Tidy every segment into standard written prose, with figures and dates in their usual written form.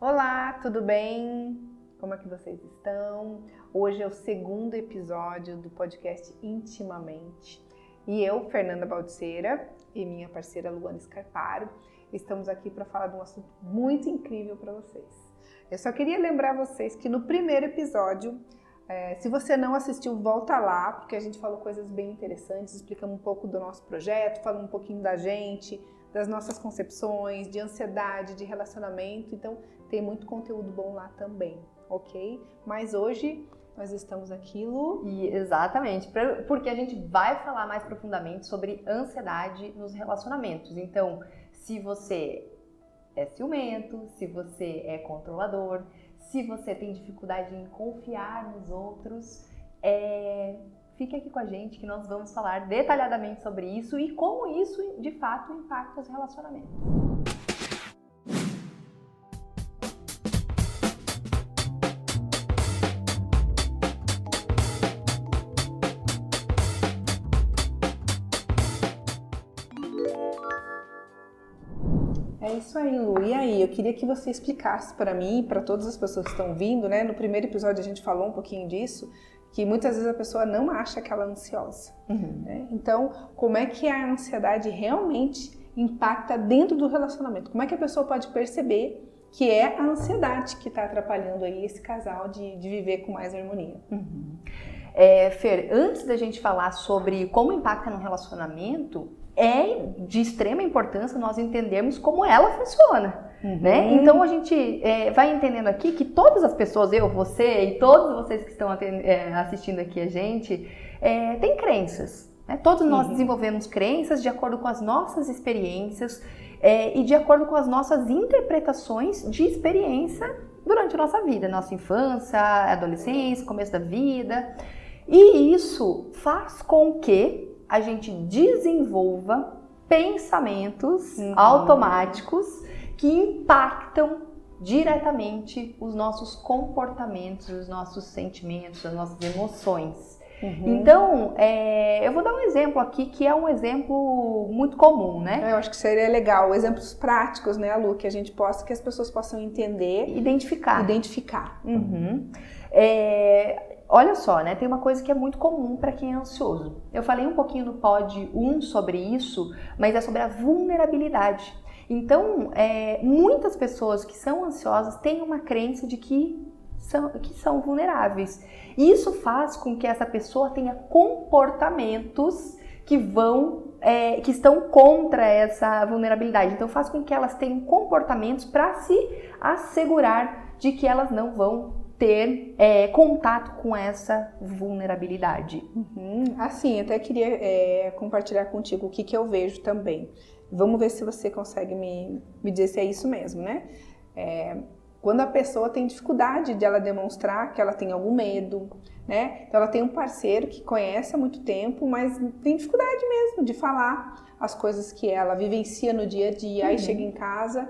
Olá, tudo bem? Como é que vocês estão? Hoje é o segundo episódio do podcast Intimamente. E eu, Fernanda Baldiceira, e minha parceira Luana Scarparo, estamos aqui para falar de um assunto muito incrível para vocês. Eu só queria lembrar vocês que no primeiro episódio, se você não assistiu, volta lá, porque a gente falou coisas bem interessantes, explicamos um pouco do nosso projeto, falamos um pouquinho da gente, das nossas concepções, de ansiedade, de relacionamento, então tem muito conteúdo bom lá também, ok? Mas hoje nós estamos aqui, Lu. Exatamente, porque a gente vai falar mais profundamente sobre ansiedade nos relacionamentos. Então, se você é ciumento, se você é controlador, se você tem dificuldade em confiar nos outros, fique aqui com a gente que nós vamos falar detalhadamente sobre isso e como isso de fato impacta os relacionamentos. É isso aí, Lu. E aí, eu queria que você explicasse para mim e para todas as pessoas que estão vindo, né? No primeiro episódio a gente falou um pouquinho disso, que muitas vezes a pessoa não acha que ela é ansiosa. Né? Então, como é que a ansiedade realmente impacta dentro do relacionamento? Como é que a pessoa pode perceber que é a ansiedade que está atrapalhando aí esse casal de viver com mais harmonia? Fer, antes da gente falar sobre como impacta no relacionamento, é de extrema importância nós entendermos como ela funciona, né? Então a gente vai entendendo aqui que todas as pessoas, eu, você e todos vocês que estão assistindo aqui a gente, têm crenças, né? Todos nós desenvolvemos crenças de acordo com as nossas experiências e de acordo com as nossas interpretações de experiência durante a nossa vida, nossa infância, adolescência, começo da vida. E isso faz com que a gente desenvolva pensamentos automáticos que impactam diretamente os nossos comportamentos, os nossos sentimentos, as nossas emoções. Então, eu vou dar um exemplo aqui que é um exemplo muito comum, né? Eu acho que seria legal, exemplos práticos, né, Lu, que a gente possa, que as pessoas possam entender, identificar. Olha só, né? Tem uma coisa que é muito comum para quem é ansioso. Eu falei um pouquinho no pod 1 sobre isso, mas é sobre a vulnerabilidade. Então, muitas pessoas que são ansiosas têm uma crença de que são vulneráveis. E isso faz com que essa pessoa tenha comportamentos que estão contra essa vulnerabilidade. Então, faz com que elas tenham comportamentos para se assegurar de que elas não vão ter contato com essa vulnerabilidade. Assim, até queria compartilhar contigo o que eu vejo também. Vamos ver se você consegue me dizer se é isso mesmo, né? Quando a pessoa tem dificuldade de ela demonstrar que ela tem algum medo, né? Então ela tem um parceiro que conhece há muito tempo, mas tem dificuldade mesmo de falar as coisas que ela vivencia no dia a dia, aí chega em casa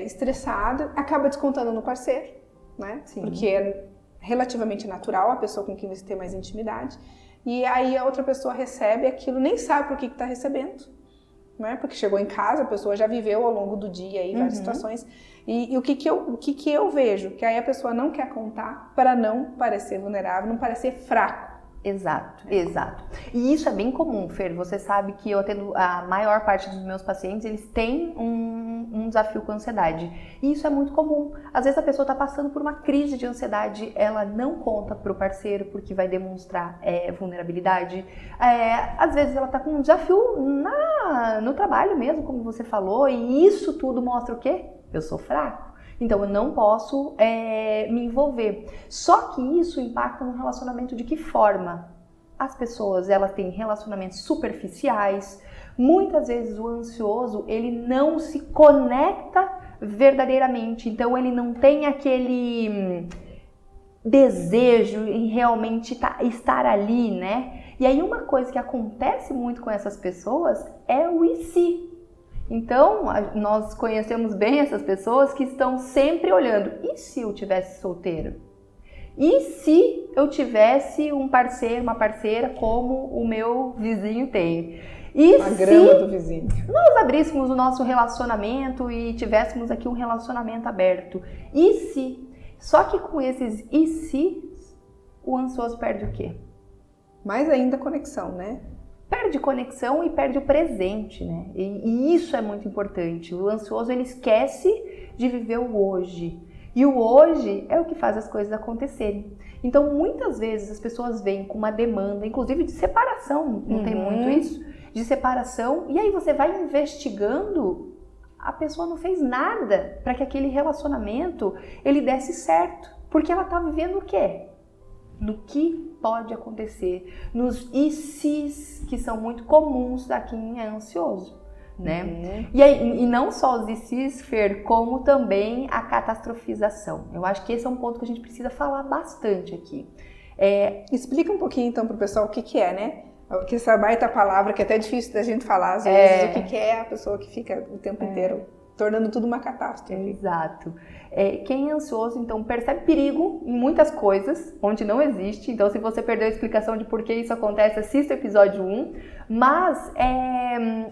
estressada, acaba descontando no parceiro, né? Sim. Porque é relativamente natural a pessoa com quem você tem mais intimidade, e aí a outra pessoa recebe aquilo, nem sabe por que está recebendo, né? Porque chegou em casa, a pessoa já viveu ao longo do dia aí várias situações, e o que eu vejo? Que aí a pessoa não quer contar para não parecer vulnerável, não parecer fraco. Exato. E isso é bem comum, Fer. Você sabe que eu atendo a maior parte dos meus pacientes, eles têm um desafio com ansiedade. E isso é muito comum. Às vezes a pessoa está passando por uma crise de ansiedade, ela não conta para o parceiro porque vai demonstrar vulnerabilidade. Às vezes ela está com um desafio no trabalho mesmo, como você falou, e isso tudo mostra o quê? Eu sou fraco. Então eu não posso me envolver. Só que isso impacta no relacionamento de que forma? As pessoas, elas têm relacionamentos superficiais. Muitas vezes o ansioso, ele não se conecta verdadeiramente. Então ele não tem aquele desejo em realmente estar ali, né? E aí uma coisa que acontece muito com essas pessoas é o e se. Então, nós conhecemos bem essas pessoas que estão sempre olhando. E se eu tivesse solteiro? E se eu tivesse um parceiro, uma parceira como o meu vizinho tem? E a grama do vizinho. Nós abríssemos o nosso relacionamento e tivéssemos aqui um relacionamento aberto? E se? Só que com esses e se, o ansioso perde o quê? Mais ainda conexão, né? Perde conexão e perde o presente, né? E isso é muito importante. O ansioso, ele esquece de viver o hoje. E o hoje é o que faz as coisas acontecerem. Então, muitas vezes as pessoas vêm com uma demanda, inclusive de separação, não tem muito isso? De separação, e aí você vai investigando, a pessoa não fez nada para que aquele relacionamento ele desse certo. Porque ela está vivendo o quê? No que pode acontecer, nos ICs que são muito comuns a quem é ansioso, né? E não só os ICs, Fer, como também a catastrofização. Eu acho que esse é um ponto que a gente precisa falar bastante aqui. Explica um pouquinho então para o pessoal o que é, né? Que essa baita palavra que é até difícil da gente falar às vezes, o que é a pessoa que fica o tempo inteiro tornando tudo uma catástrofe. Exato. Quem é ansioso, então, percebe perigo em muitas coisas, onde não existe. Então, se você perdeu a explicação de por que isso acontece, assista o episódio 1. Mas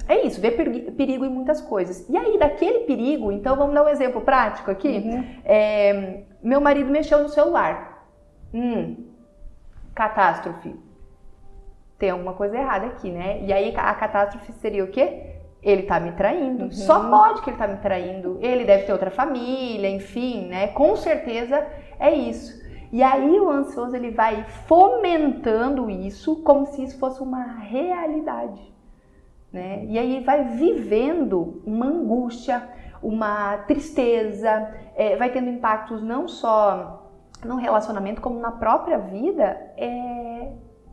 é isso, vê perigo em muitas coisas. E aí, daquele perigo, então, vamos dar um exemplo prático aqui. Meu marido mexeu no celular. Catástrofe. Tem alguma coisa errada aqui, né? E aí, a catástrofe seria o quê? Ele tá me traindo. Só pode que ele tá me traindo. Ele deve ter outra família, enfim, né? Com certeza é isso. E aí o ansioso, ele vai fomentando isso como se isso fosse uma realidade, né? E aí vai vivendo uma angústia, uma tristeza, vai tendo impactos não só no relacionamento, como na própria vida,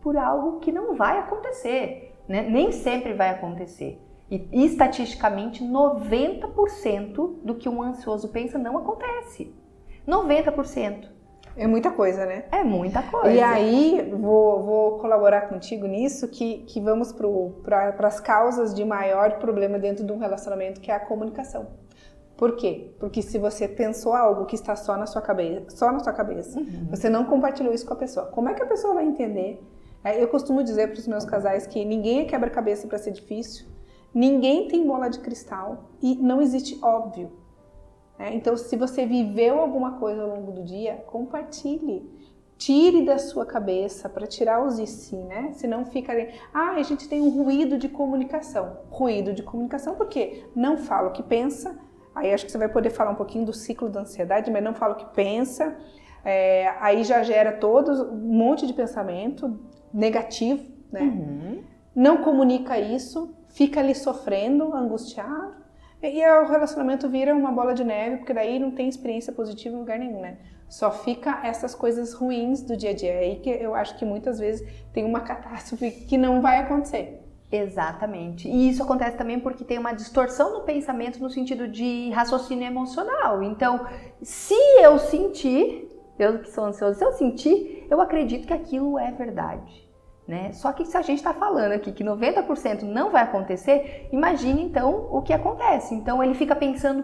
por algo que não vai acontecer, né? Nem sempre vai acontecer. E estatisticamente, 90% do que um ansioso pensa não acontece. 90%. É muita coisa, né? É muita coisa. E aí, vou colaborar contigo nisso, que vamos para as causas de maior problema dentro de um relacionamento, que é a comunicação. Por quê? Porque se você pensou algo que está só na sua cabeça, você não compartilhou isso com a pessoa, como é que a pessoa vai entender? Eu costumo dizer para os meus casais que ninguém é quebra-cabeça para ser difícil, ninguém tem bola de cristal e não existe óbvio. Então, se você viveu alguma coisa ao longo do dia, compartilhe. Tire da sua cabeça para tirar os e si, né? Senão fica ali, a gente tem um ruído de comunicação. Ruído de comunicação porque não fala o que pensa. Aí acho que você vai poder falar um pouquinho do ciclo da ansiedade, mas não fala o que pensa. Aí já gera um monte de pensamento negativo, né? Não comunica isso, fica ali sofrendo, angustiado. E o relacionamento vira uma bola de neve, porque daí não tem experiência positiva em lugar nenhum, né? Só fica essas coisas ruins do dia a dia. É aí que eu acho que muitas vezes tem uma catástrofe que não vai acontecer. Exatamente. E isso acontece também porque tem uma distorção no pensamento no sentido de raciocínio emocional. Então, se eu sentir, eu que sou ansiosa, se eu sentir, eu acredito que aquilo é verdade, né? Só que se a gente está falando aqui que 90% não vai acontecer, imagine então o que acontece. Então ele fica pensando,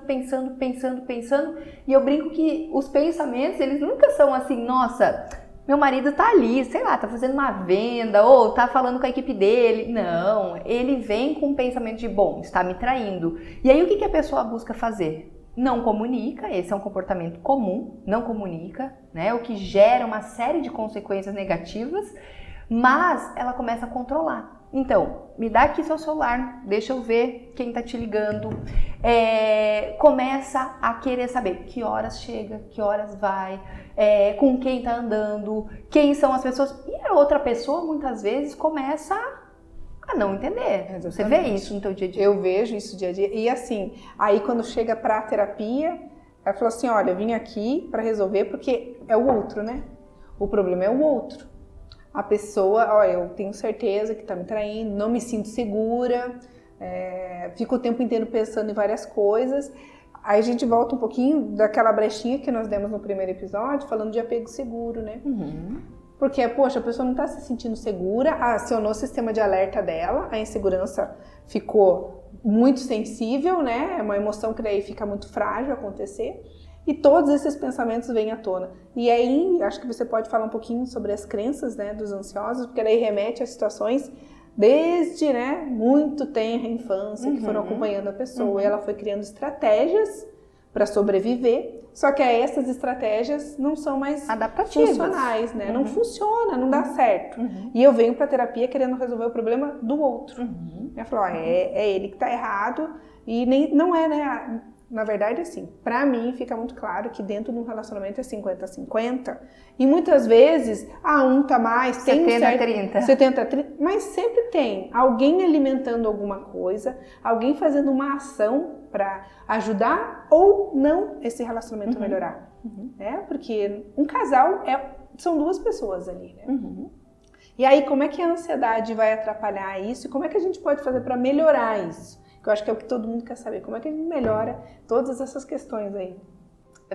e eu brinco que os pensamentos, eles nunca são assim, nossa, meu marido tá ali, sei lá, tá fazendo uma venda, ou tá falando com a equipe dele. Não, ele vem com um pensamento de, bom, está me traindo. E aí o que a pessoa busca fazer? Não comunica, esse é um comportamento comum, não comunica, né? O que gera uma série de consequências negativas, mas ela começa a controlar. Então, me dá aqui seu celular, deixa eu ver quem tá te ligando. Começa a querer saber que horas chega, que horas vai, com quem tá andando, quem são as pessoas. E a outra pessoa, muitas vezes, começa a não entender. Exatamente. Você vê isso no teu dia a dia? Eu vejo isso dia a dia. E assim, aí quando chega pra terapia, ela falou assim, olha, eu vim aqui pra resolver porque é o outro, né? O problema é o outro. A pessoa, eu tenho certeza que tá me traindo, não me sinto segura, fico o tempo inteiro pensando em várias coisas. Aí a gente volta um pouquinho daquela brechinha que nós demos no primeiro episódio, falando de apego seguro, né? Porque, poxa, a pessoa não tá se sentindo segura, acionou o sistema de alerta dela, a insegurança ficou muito sensível, né? É uma emoção que daí fica muito frágil acontecer. E todos esses pensamentos vêm à tona. E aí, acho que você pode falar um pouquinho sobre as crenças, né, dos ansiosos, porque daí remete a situações desde, né, muito tenra infância, que foram acompanhando a pessoa, e ela foi criando estratégias para sobreviver, só que essas estratégias não são mais adaptativas, funcionais, né? Não funciona, não dá certo. E eu venho para terapia querendo resolver o problema do outro. Eu falo, é ele que tá errado, e nem, não é, né? Na verdade, assim, pra mim fica muito claro que dentro de um relacionamento é 50-50, e muitas vezes, um tá mais, tem 70-30. 70-30, mas sempre tem alguém alimentando alguma coisa, alguém fazendo uma ação pra ajudar ou não esse relacionamento a melhorar, né? Porque um casal são duas pessoas ali, né? E aí, como é que a ansiedade vai atrapalhar isso? E como é que a gente pode fazer pra melhorar isso? Que eu acho que é o que todo mundo quer saber. Como é que a gente melhora todas essas questões aí?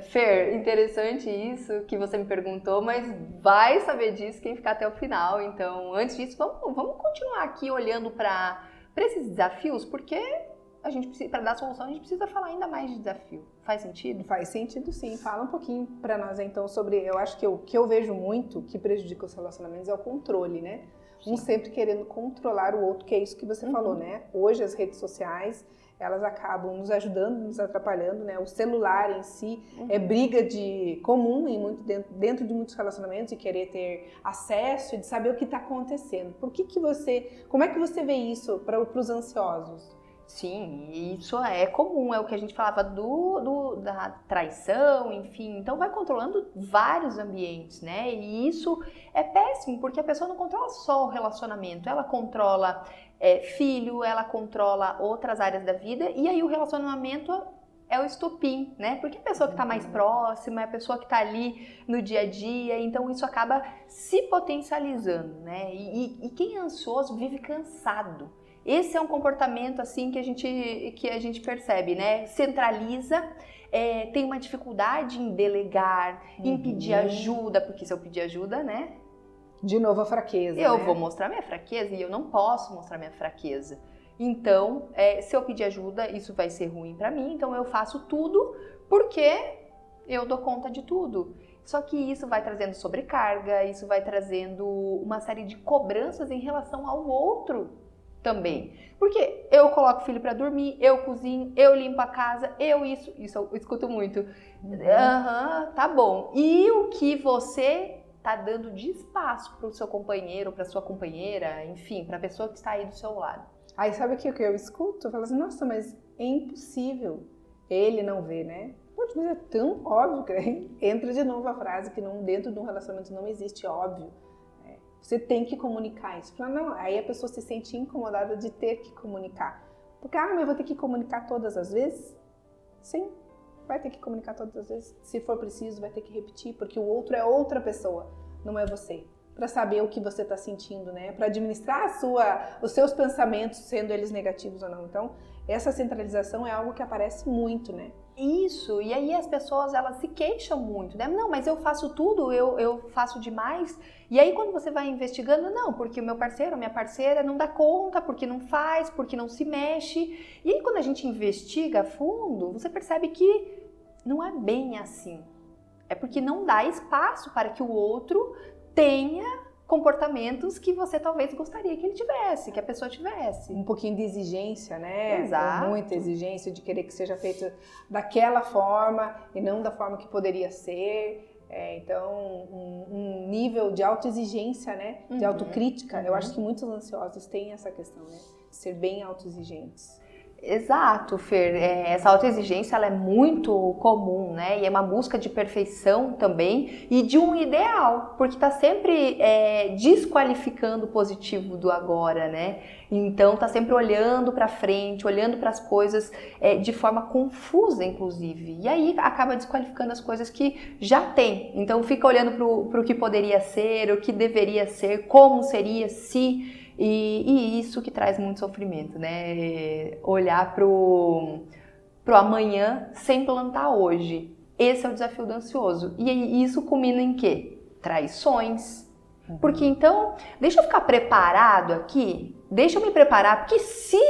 Fer, interessante isso que você me perguntou, mas vai saber disso quem ficar até o final. Então, antes disso, vamos continuar aqui olhando para esses desafios, porque a gente precisa, para dar solução, a gente precisa falar ainda mais de desafio. Faz sentido? Faz sentido, sim. Fala um pouquinho para nós, então, sobre... Eu acho que o que eu vejo muito que prejudica os relacionamentos é o controle, né? Um sempre querendo controlar o outro, que é isso que você falou, né? Hoje as redes sociais, elas acabam nos ajudando, nos atrapalhando, né? O celular em si é briga comum dentro de muitos relacionamentos, de querer ter acesso e de saber o que está acontecendo. Como é que você vê isso para os ansiosos? Sim, isso é comum, é o que a gente falava da traição, enfim. Então vai controlando vários ambientes, né? E isso é péssimo, porque a pessoa não controla só o relacionamento, ela controla filho, ela controla outras áreas da vida, e aí o relacionamento é o estopim, né? Porque a pessoa que está mais próxima, é a pessoa que está ali no dia a dia, então isso acaba se potencializando, né? E quem é ansioso vive cansado. Esse é um comportamento assim que a gente percebe, né? Centraliza, tem uma dificuldade em delegar, em pedir ajuda, porque se eu pedir ajuda, né? De novo a fraqueza, eu né? vou mostrar minha fraqueza e eu não posso mostrar minha fraqueza. Então, se eu pedir ajuda, isso vai ser ruim pra mim, então eu faço tudo porque eu dou conta de tudo. Só que isso vai trazendo sobrecarga, isso vai trazendo uma série de cobranças em relação ao outro também. Porque eu coloco o filho pra dormir, eu cozinho, eu limpo a casa, isso eu escuto muito. Tá bom. E o que você tá dando de espaço pro seu companheiro, pra sua companheira, enfim, pra pessoa que está aí do seu lado. Aí sabe o que eu escuto? Eu falo assim, nossa, mas é impossível ele não ver, né? Poxa, mas é tão óbvio que entra de novo a frase que dentro de um relacionamento não existe óbvio. Você tem que comunicar isso. Não, aí a pessoa se sente incomodada de ter que comunicar. Porque, mas eu vou ter que comunicar todas as vezes? Sim, vai ter que comunicar todas as vezes. Se for preciso, vai ter que repetir, porque o outro é outra pessoa, não é você. Para saber o que você está sentindo, né? Para administrar os seus pensamentos, sendo eles negativos ou não. Então, essa centralização é algo que aparece muito, né? Isso, e aí as pessoas, elas se queixam muito, né? Não, mas eu faço tudo, eu faço demais. E aí quando você vai investigando, não, porque o meu parceiro, a minha parceira não dá conta, porque não faz, porque não se mexe. E aí quando a gente investiga a fundo, você percebe que não é bem assim. É porque não dá espaço para que o outro tenha comportamentos que você talvez gostaria que ele tivesse, que a pessoa tivesse. Um pouquinho de exigência, né? Exato. Muita exigência de querer que seja feito daquela forma e não da forma que poderia ser. Então, um nível de autoexigência, né? De autocrítica. Eu acho que muitos ansiosos têm essa questão, né? De ser bem autoexigentes. Exato, Fer. Essa autoexigência ela é muito comum, né? E é uma busca de perfeição também e de um ideal, porque tá sempre desqualificando o positivo do agora, né? Então tá sempre olhando para frente, olhando para as coisas de forma confusa, inclusive. E aí acaba desqualificando as coisas que já tem. Então fica olhando para o que poderia ser, o que deveria ser, como seria se... E isso que traz muito sofrimento, né? Olhar pro amanhã sem plantar hoje. Esse é o desafio do ansioso. E isso culmina em quê? Traições. Porque então, deixa eu ficar preparado aqui, deixa eu me preparar, porque se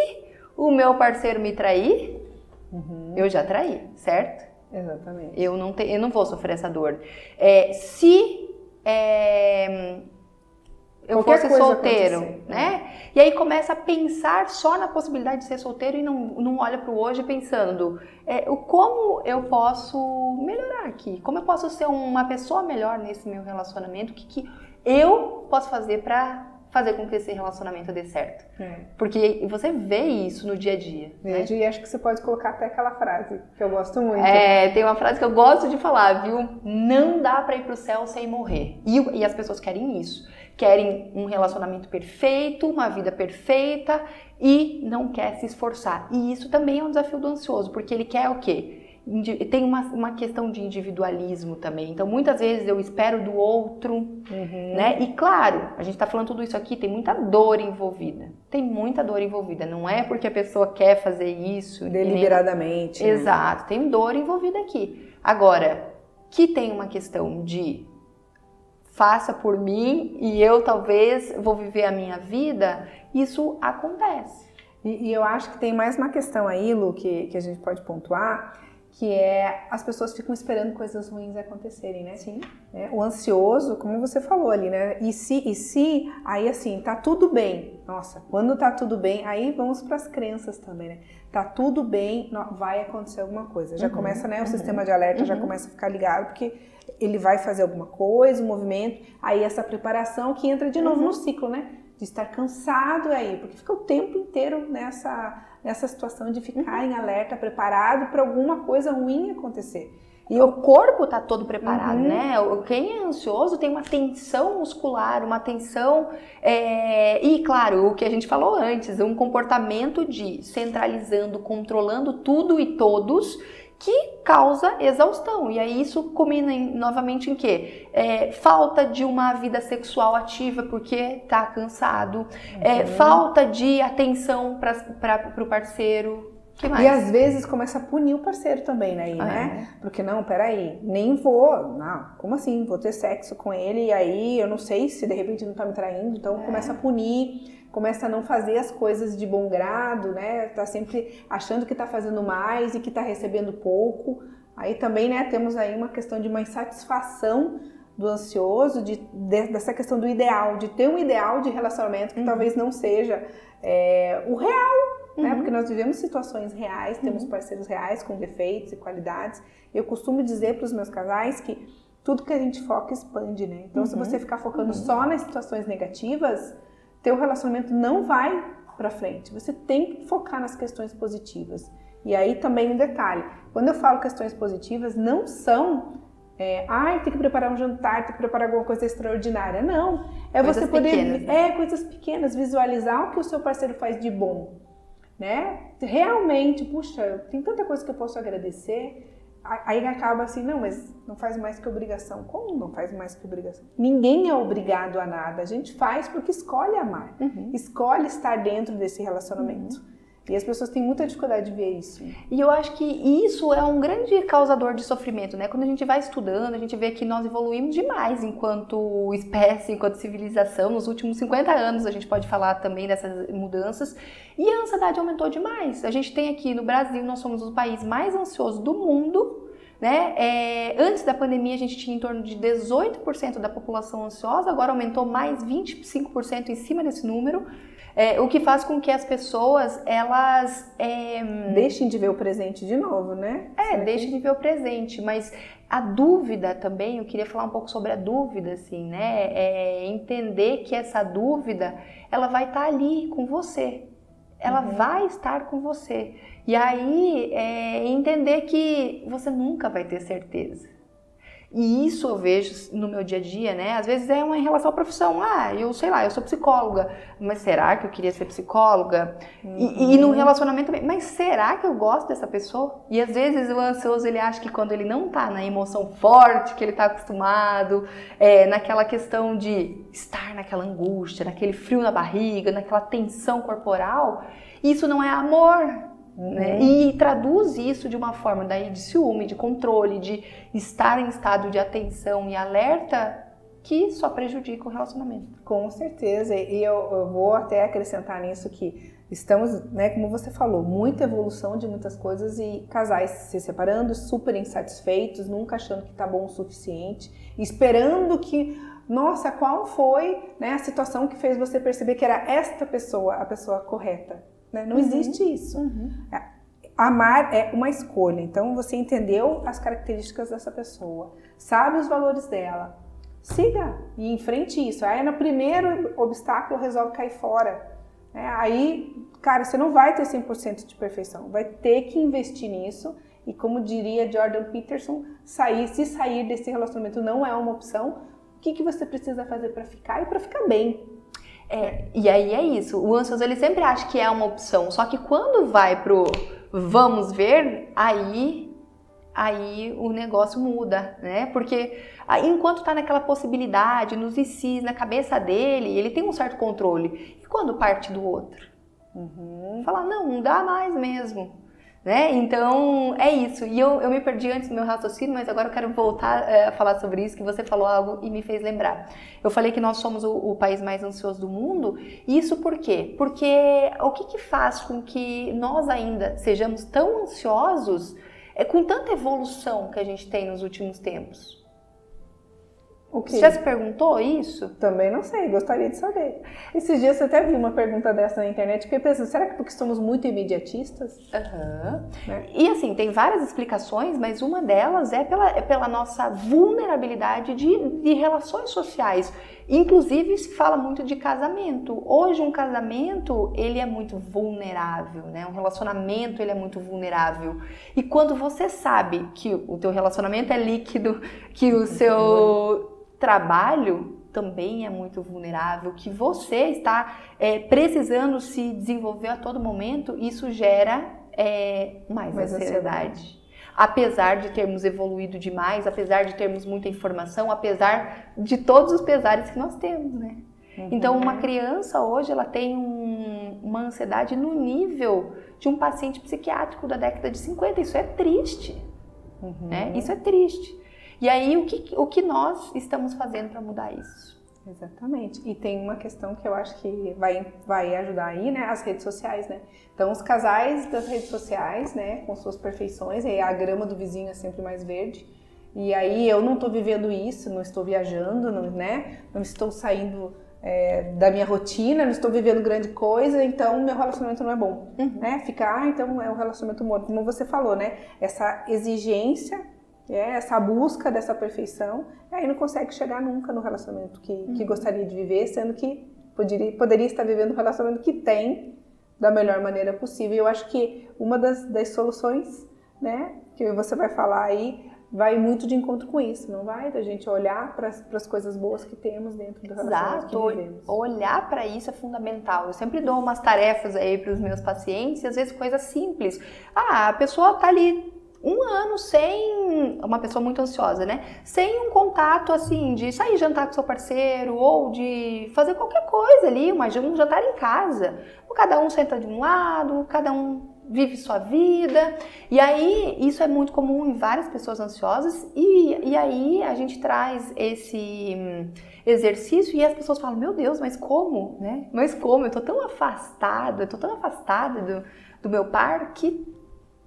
o meu parceiro me trair, eu já traí, certo? Exatamente. Eu não vou sofrer essa dor. Se eu Qualquer fosse coisa solteiro, acontecer, né? E aí começa a pensar só na possibilidade de ser solteiro e não olha para o hoje pensando como eu posso melhorar aqui, como eu posso ser uma pessoa melhor nesse meu relacionamento, o que eu posso fazer para fazer com que esse relacionamento dê certo. Porque você vê isso no dia a dia. Vejo, e acho que você pode colocar até aquela frase que eu gosto muito. Tem uma frase que eu gosto de falar, viu? Não dá pra ir pro céu sem morrer. E as pessoas querem isso. Querem um relacionamento perfeito, uma vida perfeita e não quer se esforçar. E isso também é um desafio do ansioso, porque ele quer o quê? Tem uma questão de individualismo também. Então, muitas vezes eu espero do outro, né? E claro, a gente tá falando tudo isso aqui, tem muita dor envolvida. Tem muita dor envolvida. Não é porque a pessoa quer fazer isso deliberadamente. Exato, tem dor envolvida aqui. Agora, que tem uma questão de faça por mim e eu talvez vou viver a minha vida, isso acontece. E eu acho que tem mais uma questão aí, Lu, que a gente pode pontuar, que é as pessoas ficam esperando coisas ruins acontecerem, né? Sim. O ansioso, como você falou ali, né? E se, aí assim, tá tudo bem. Nossa, quando tá tudo bem, aí vamos pras crenças também, né? Tá tudo bem, vai acontecer alguma coisa. Já começa, né? O sistema de alerta já começa a ficar ligado, porque ele vai fazer alguma coisa, um movimento, aí essa preparação que entra de novo no ciclo, né? De estar cansado aí, porque fica o tempo inteiro nessa situação de ficar em alerta, preparado para alguma coisa ruim acontecer. E o corpo tá todo preparado, né? Quem é ansioso tem uma tensão muscular, uma tensão... E, claro, o que a gente falou antes, um comportamento de centralizando, controlando tudo e todos, que causa exaustão. E aí isso culmina novamente em quê? Falta de uma vida sexual ativa porque tá cansado, falta de atenção para o parceiro. Que mais? E às vezes começa a punir o parceiro também, né? Porque não, peraí, nem vou, não, como assim? Vou ter sexo com ele e aí eu não sei se de repente não tá me traindo, então começa a punir, começa a não fazer as coisas de bom grado, né? Tá sempre achando que tá fazendo mais e que tá recebendo pouco. Aí também, né, temos aí uma questão de uma insatisfação do ansioso, dessa questão do ideal, de ter um ideal de relacionamento que talvez não seja o real, né? Porque nós vivemos situações reais, temos parceiros reais com defeitos e qualidades. Eu costumo dizer para os meus casais que tudo que a gente foca expande, né? Então, se você ficar focando só nas situações negativas, teu relacionamento não vai para frente. Você tem que focar nas questões positivas. E aí também um detalhe, quando eu falo questões positivas, não são tem que preparar um jantar, tem que preparar alguma coisa extraordinária. Não, Coisas você poder pequenas, né? coisas pequenas, visualizar o que o seu parceiro faz de bom, né? Realmente, puxa, tem tanta coisa que eu posso agradecer. Aí acaba assim, não, mas não faz mais que obrigação. Como não faz mais que obrigação? Ninguém é obrigado a nada. A gente faz porque escolhe amar. Escolhe estar dentro desse relacionamento. E as pessoas têm muita dificuldade de ver isso. E eu acho que isso é um grande causador de sofrimento, né? Quando a gente vai estudando, a gente vê que nós evoluímos demais enquanto espécie, enquanto civilização. Nos últimos 50 anos a gente pode falar também dessas mudanças. E a ansiedade aumentou demais. A gente tem aqui no Brasil, nós somos o país mais ansioso do mundo, né? Antes da pandemia a gente tinha em torno de 18% da população ansiosa, agora aumentou mais 25% em cima desse número. O que faz com que as pessoas, elas... Deixem de ver o presente de novo, né? Deixem de ver o presente, mas a dúvida também, eu queria falar um pouco sobre a dúvida, assim, né? Entender que essa dúvida, ela vai estar ali com você. Ela vai estar com você. E aí, entender que você nunca vai ter certeza. E isso eu vejo no meu dia a dia, né? Às vezes é uma em relação à profissão. Eu sei lá, eu sou psicóloga, mas será que eu queria ser psicóloga? E no relacionamento também, mas será que eu gosto dessa pessoa? E às vezes o ansioso, ele acha que quando ele não tá na emoção forte, que ele tá acostumado, naquela questão de estar naquela angústia, naquele frio na barriga, naquela tensão corporal, isso não é amor. Né? E traduz isso de uma forma daí de ciúme, de controle, de estar em estado de atenção e alerta que só prejudica o relacionamento. Com certeza, e eu vou até acrescentar nisso que estamos, né, como você falou, muita evolução de muitas coisas e casais se separando, super insatisfeitos, nunca achando que tá bom o suficiente, esperando que nossa, qual foi, né, a situação que fez você perceber que era esta pessoa, a pessoa correta? Né? Não existe isso. Amar é uma escolha, então você entendeu as características dessa pessoa, sabe os valores dela, siga e enfrente isso. Aí no primeiro obstáculo resolve cair fora. Aí, cara, você não vai ter 100% de perfeição, vai ter que investir nisso e, como diria Jordan Peterson, se sair desse relacionamento não é uma opção, o que você precisa fazer para ficar e para ficar bem? E aí é isso, o ansioso ele sempre acha que é uma opção, só que quando vai pro vamos ver, aí o negócio muda, né? Porque enquanto tá naquela possibilidade, nos e se, na cabeça dele, ele tem um certo controle. E quando parte do outro? Fala, não dá mais mesmo. Né? Então, é isso. E eu me perdi antes do meu raciocínio, mas agora eu quero voltar a falar sobre isso, que você falou algo e me fez lembrar. Eu falei que nós somos o país mais ansioso do mundo. E isso por quê? Porque o que faz com que nós ainda sejamos tão ansiosos com tanta evolução que a gente tem nos últimos tempos? Você já se perguntou isso? Também não sei, gostaria de saber. Esses dias eu até vi uma pergunta dessa na internet, fiquei pensando, será que porque somos muito imediatistas? Né? E assim, tem várias explicações, mas uma delas é pela nossa vulnerabilidade de relações sociais. Inclusive, se fala muito de casamento. Hoje, um casamento, ele é muito vulnerável, né? Um relacionamento, ele é muito vulnerável. E quando você sabe que o teu relacionamento é líquido, que o seu trabalho também é muito vulnerável, que você está precisando se desenvolver a todo momento, isso gera mais ansiedade. Apesar de termos evoluído demais, apesar de termos muita informação, apesar de todos os pesares que nós temos, né? Então, uma criança hoje, ela tem uma ansiedade no nível de um paciente psiquiátrico da década de 50. Isso é triste, né? Isso é triste. E aí, o que nós estamos fazendo para mudar isso? Exatamente. E tem uma questão que eu acho que vai ajudar aí, né? As redes sociais, né? Então, os casais das redes sociais, né? Com suas perfeições, e a grama do vizinho é sempre mais verde. E aí, eu não estou vivendo isso, não estou viajando, né? Não estou saindo da minha rotina, não estou vivendo grande coisa, então meu relacionamento não é bom, né? Então é um relacionamento morto. Como você falou, né? Essa exigência, essa busca dessa perfeição, aí não consegue chegar nunca no relacionamento que gostaria de viver, sendo que poderia estar vivendo o relacionamento que tem da melhor maneira possível. Eu acho que uma das soluções, né, que você vai falar aí, vai muito de encontro com isso, não vai? Da gente olhar para as coisas boas que temos dentro do relacionamento que vivemos. Olhar para isso é fundamental. Eu sempre dou umas tarefas aí para os meus pacientes, e às vezes coisas simples. A pessoa tá ali um ano sem, uma pessoa muito ansiosa, né? Sem um contato, assim, de sair jantar com seu parceiro ou de fazer qualquer coisa ali, um jantar em casa. Cada um senta de um lado, cada um vive sua vida. E aí, isso é muito comum em várias pessoas ansiosas. E aí, a gente traz esse exercício e as pessoas falam, meu Deus, mas como, né? Mas como? Eu tô tão afastada do meu par que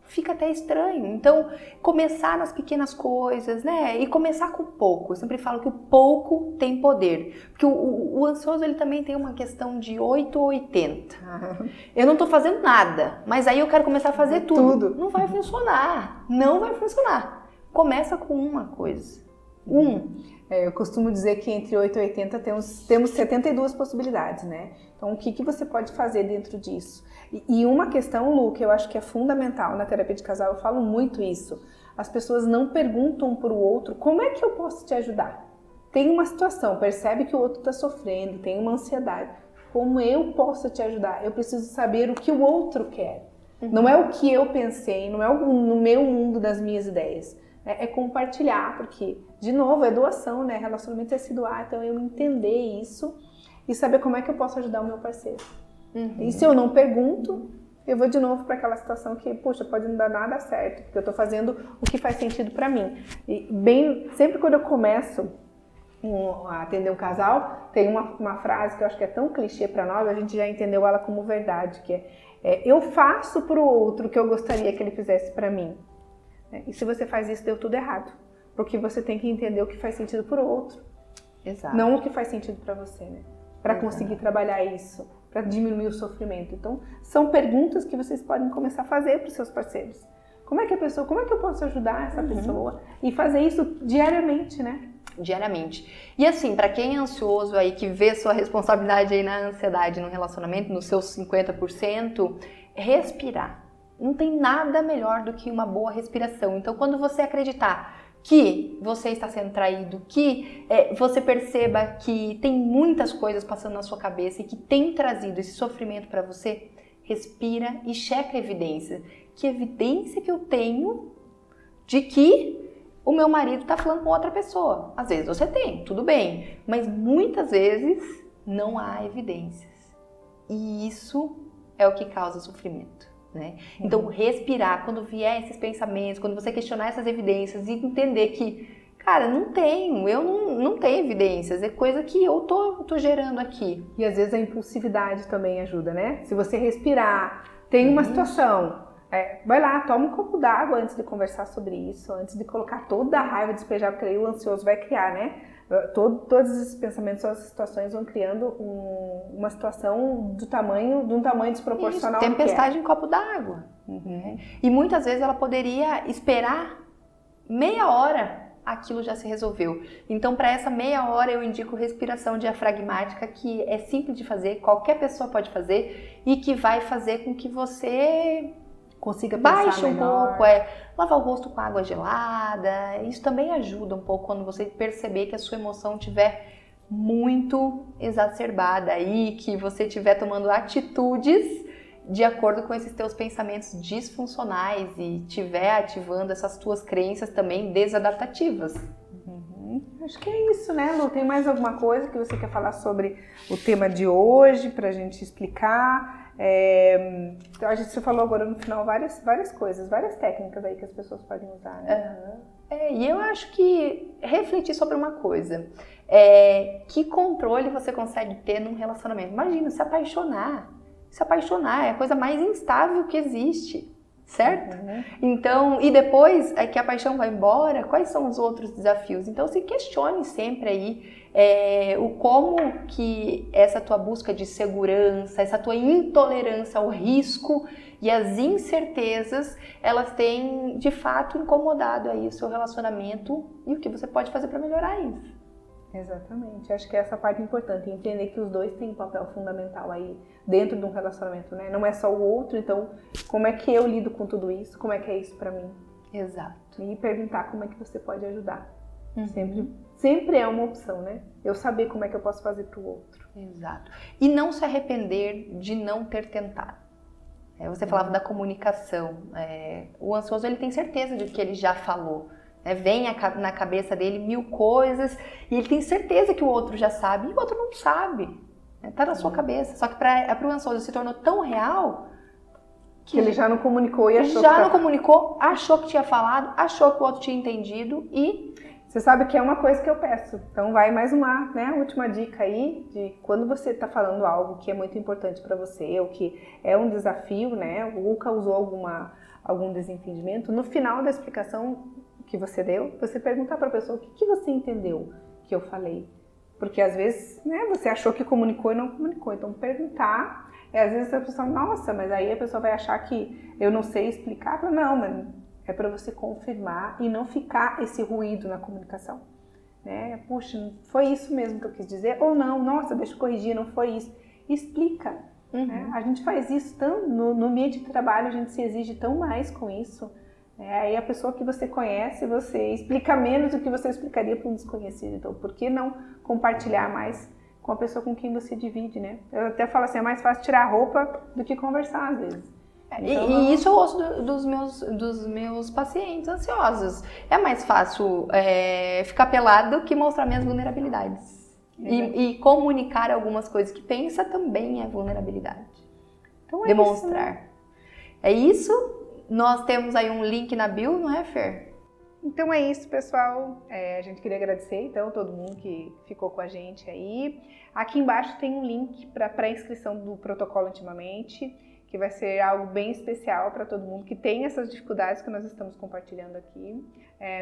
fica até estranho. Então, começar nas pequenas coisas, né? E começar com pouco. Eu sempre falo que o pouco tem poder. Porque o ansioso, ele também tem uma questão de 8 ou 80. Eu não tô fazendo nada, mas aí eu quero começar a fazer tudo. Não vai funcionar. Não vai funcionar. Começa com uma coisa. Eu costumo dizer que entre 8 e 80 temos 72 possibilidades, né? Então, o que você pode fazer dentro disso? E uma questão, Lu, que eu acho que é fundamental na terapia de casal, eu falo muito isso. As pessoas não perguntam para o outro, como é que eu posso te ajudar? Tem uma situação, percebe que o outro está sofrendo, tem uma ansiedade. Como eu posso te ajudar? Eu preciso saber o que o outro quer. Não é o que eu pensei, não é no meu mundo das minhas ideias. É compartilhar, porque, de novo, é doação, né? Relacionamento é se doar, então eu entender isso e saber como é que eu posso ajudar o meu parceiro. E se eu não pergunto, eu vou de novo para aquela situação que, poxa, pode não dar nada certo, porque eu estou fazendo o que faz sentido para mim. E sempre quando eu começo a atender um casal, tem uma frase que eu acho que é tão clichê para nós, a gente já entendeu ela como verdade, que eu faço para o outro o que eu gostaria que ele fizesse para mim. E se você faz isso, deu tudo errado. Porque você tem que entender o que faz sentido para o outro. Exato. Não o que faz sentido para você, né? Para conseguir trabalhar isso, para diminuir o sofrimento. Então, são perguntas que vocês podem começar a fazer para os seus parceiros. Como é que eu posso ajudar essa pessoa? E fazer isso diariamente, né? Diariamente. E assim, para quem é ansioso aí, que vê sua responsabilidade aí na ansiedade no relacionamento, nos seus 50%, respirar. Não tem nada melhor do que uma boa respiração. Então, quando você acreditar que você está sendo traído, que você perceba que tem muitas coisas passando na sua cabeça e que tem trazido esse sofrimento para você, respira e checa a evidência. Que evidência que eu tenho de que o meu marido está falando com outra pessoa? Às vezes você tem, tudo bem, mas muitas vezes não há evidências. E isso é o que causa sofrimento. Né? Então, respirar, quando vier esses pensamentos, quando você questionar essas evidências e entender que, cara, não tenho evidências, é coisa que eu tô gerando aqui. E às vezes a impulsividade também ajuda, né? Se você respirar, tem uma situação, vai lá, toma um copo d'água antes de conversar sobre isso, antes de colocar toda a raiva, despejar, porque aí o ansioso vai criar, né? Todos esses pensamentos, essas situações vão criando uma situação de um tamanho desproporcional. Isso, tempestade em copo d'água. E muitas vezes ela poderia esperar meia hora, aquilo já se resolveu. Então, para essa meia hora, eu indico respiração diafragmática, que é simples de fazer, qualquer pessoa pode fazer e que vai fazer com que você consiga pensar baixe um melhor. pouco, lavar o rosto com água gelada. Isso também ajuda um pouco quando você perceber que a sua emoção estiver muito exacerbada aí, que você estiver tomando atitudes de acordo com esses teus pensamentos disfuncionais e estiver ativando essas tuas crenças também desadaptativas. Acho que é isso, né, Lu? Tem mais alguma coisa que você quer falar sobre o tema de hoje, pra gente explicar? Você falou agora no final várias coisas, várias técnicas aí que as pessoas podem usar, né? E eu acho que refletir sobre uma coisa, que controle você consegue ter num relacionamento? Imagina, se apaixonar é a coisa mais instável que existe, certo? Então, e depois que a paixão vai embora, quais são os outros desafios? Então, se questione sempre aí o como que essa tua busca de segurança, essa tua intolerância ao risco e as incertezas, elas têm de fato incomodado aí o seu relacionamento e o que você pode fazer para melhorar isso. Exatamente, acho que essa parte é importante, entender que os dois têm um papel fundamental aí dentro de um relacionamento, né? Não é só o outro, então como é que eu lido com tudo isso, como é que é isso pra mim? Exato. E perguntar como é que você pode ajudar. Sempre é uma opção, né? Eu saber como é que eu posso fazer pro outro. Exato. E não se arrepender de não ter tentado. Você falava da comunicação. O ansioso, ele tem certeza de que ele já falou. Vem na cabeça dele 1000 coisas e ele tem certeza que o outro já sabe e o outro não sabe. Tá na sua cabeça. Só que para o ansioso se tornou tão real que ele já não comunicou e achou não comunicou, achou que tinha falado, achou que o outro tinha entendido e... Você sabe que é uma coisa que eu peço. Então vai mais uma, última dica aí de quando você está falando algo que é muito importante para você, ou que é um desafio, né? Ou causou algum desentendimento. No final da explicação que você deu, você perguntar para a pessoa o que você entendeu que eu falei. Porque às vezes, você achou que comunicou e não comunicou. Então perguntar, às vezes a pessoa, nossa, mas aí a pessoa vai achar que eu não sei explicar. Não, mas é para você confirmar e não ficar esse ruído na comunicação. Puxa, foi isso mesmo que eu quis dizer? Ou não, nossa, deixa eu corrigir, não foi isso. Explica. A gente faz isso no ambiente de trabalho, a gente se exige tão mais com isso. Aí a pessoa que você conhece, você explica menos do que você explicaria para um desconhecido. Então, por que não compartilhar mais com a pessoa com quem você divide, né? Eu até falo assim, é mais fácil tirar a roupa do que conversar às vezes. Então, e isso eu ouço dos meus pacientes ansiosos. É mais fácil ficar pelado que mostrar minhas vulnerabilidades. E comunicar algumas coisas que pensa também é vulnerabilidade. Então demonstrar. Isso, né? É isso. Nós temos aí um link na bio, não é, Fer? Então é isso, pessoal. A gente queria agradecer, então, todo mundo que ficou com a gente aí. Aqui embaixo tem um link para pré-inscrição do protocolo Intimamente, que vai ser algo bem especial para todo mundo que tem essas dificuldades que nós estamos compartilhando aqui.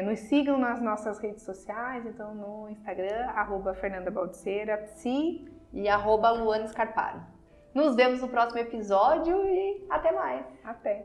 Nos sigam nas nossas redes sociais, então no Instagram, @FernandaBaldiceira, psi e @Luana Scarparo. Nos vemos no próximo episódio e até mais. Até!